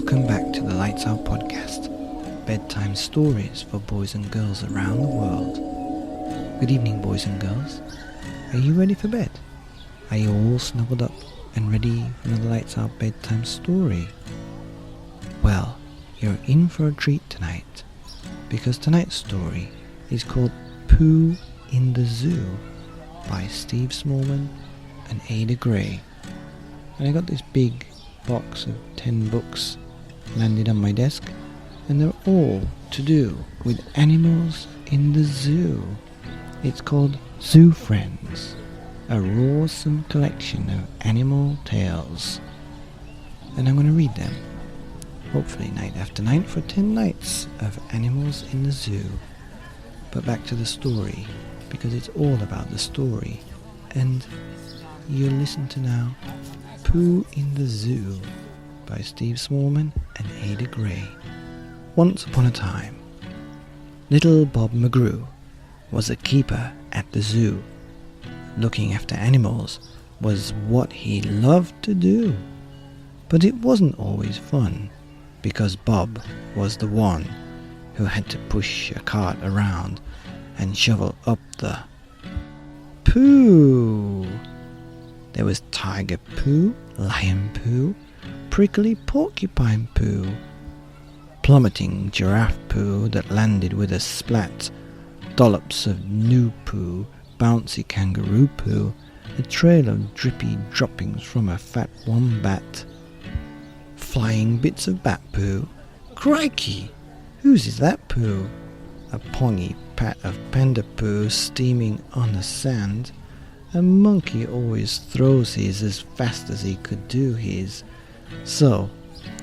Welcome back to the Lights Out podcast, bedtime stories for boys and girls around the world. Good evening, boys and girls. Are you ready for bed? Are you all snuggled up and ready for another Lights Out bedtime story? Well, you're in for a treat tonight, because tonight's story is called Pooh in the Zoo by Steve Smallman and Ada Gray. And I got this big box of 10 books landed on my desk, and they're all to do with animals in the zoo. It's called Zoo Friends, a awesome collection of animal tales. And I'm going to read them, hopefully night after night, for 10 nights of animals in the zoo. But back to the story, because it's all about the story. And you'll listen to now Pooh in the Zoo by Steve Smallman and Ada Gray. Once upon a time, little Bob McGrew was a keeper at the zoo. Looking after animals was what he loved to do. But it wasn't always fun, because Bob was the one who had to push a cart around and shovel up the poo. There was Tiger Pooh, Lion Pooh, Prickly Porcupine Pooh, Plummeting Giraffe Pooh that landed with a splat, dollops of new poo, bouncy Kangaroo Pooh, a trail of drippy droppings from a fat wombat, flying bits of bat poo. Crikey! Whose is that poo? A pongy pat of panda poo steaming on the sand. A monkey always throws his as fast as he could do his, so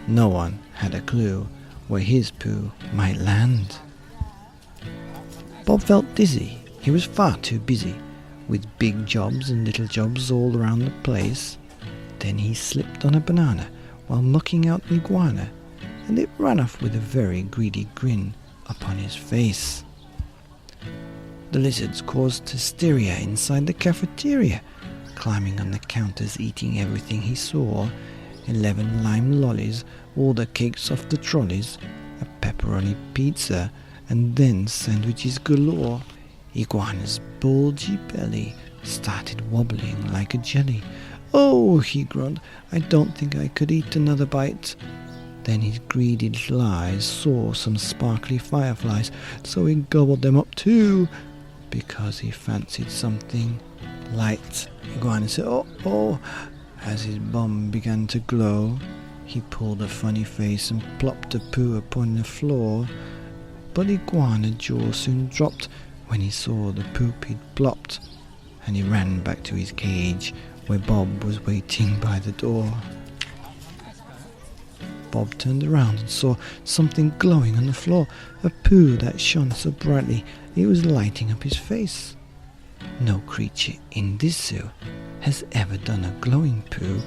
no one had a clue where his poo might land. Bob felt dizzy. He was far too busy, with big jobs and little jobs all around the place. Then he slipped on a banana while mucking out an iguana, and it ran off with a very greedy grin upon his face. The lizards caused hysteria inside the cafeteria, climbing on the counters, eating everything he saw. 11 lime lollies, all the cakes off the trolleys, a pepperoni pizza, and then sandwiches galore. Iguana's bulgy belly started wobbling like a jelly. "Oh," he groaned, "I don't think I could eat another bite." Then his greedy little eyes saw some sparkly fireflies, so he gobbled them up too, because he fancied something light. Iguana said, "Oh." As his bum began to glow, he pulled a funny face and plopped a poo upon the floor. But Iguana's jaw soon dropped when he saw the poop he'd plopped, and he ran back to his cage, where Bob was waiting by the door. Bob turned around and saw something glowing on the floor, a poo that shone so brightly it was lighting up his face. "No creature in this zoo has ever done a glowing poo,"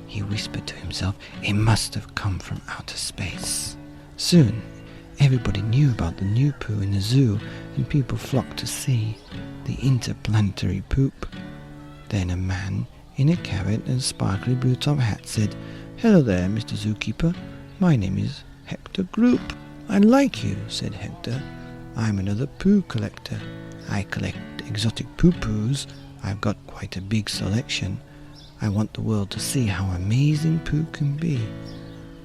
he whispered to himself. "It must have come from outer space." Soon, everybody knew about the new poo in the zoo, and people flocked to see the interplanetary poop. Then a man in a carrot and sparkly blue top hat said, "Hello there, Mr. Zookeeper. My name is Hector Gloop." "I like you," said Hector. "I'm another poo collector. I collect exotic poo-poos. I've got quite a big selection. I want the world to see how amazing poo can be.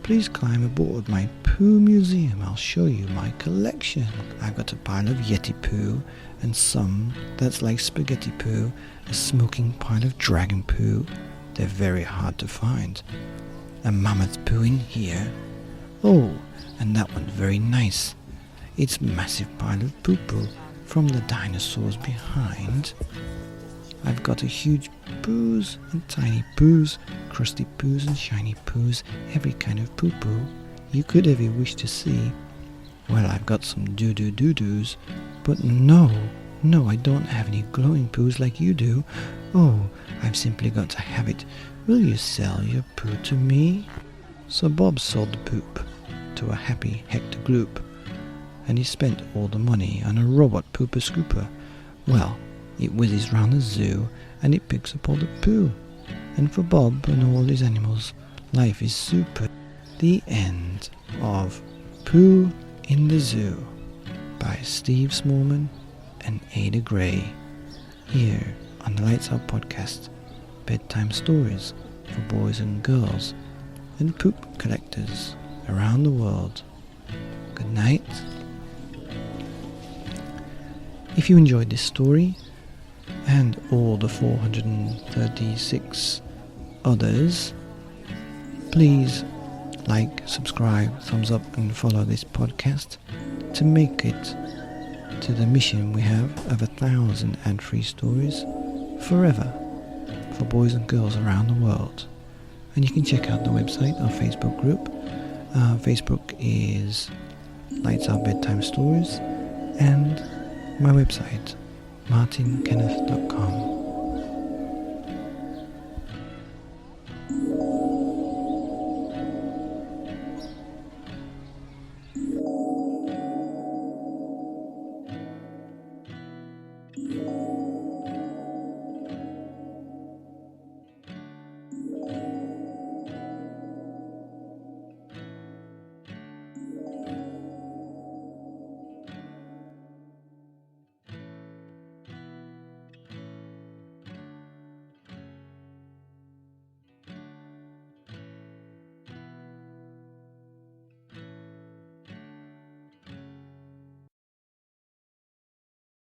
Please climb aboard my poo museum. I'll show you my collection. I've got a pile of Yeti poo, and some that's like spaghetti poo, a smoking pile of dragon poo. They're very hard to find. A mammoth poo in here. Oh, and that one's very nice. It's a massive pile of poo-poo from the dinosaurs behind. I've got a huge poos and tiny poos, crusty poos and shiny poos, every kind of poo-poo you could ever wish to see. Well, I've got some doo-doo-doo-doos, but no, I don't have any glowing poos like you do. Oh, I've simply got to have it. Will you sell your poo to me?" So Bob sold the poop to a happy Hector Gloop, and he spent all the money on a robot pooper scooper. Well, it whizzes round the zoo and it picks up all the poo. And for Bob and all his animals, life is super. the end of Pooh in the Zoo by Steve Smallman and Ada Gray, here on the Lights Out Podcast, bedtime stories for boys and girls and poop collectors around the world. Good night. If you enjoyed this story and all the 436 others, please like, subscribe, thumbs up and follow this podcast to make it to the mission we have of 1,000 ad-free stories forever for boys and girls around the world. And you can check out the website, our Facebook group. Facebook is Lights Out Bedtime Stories, and my website, martynkenneth.com.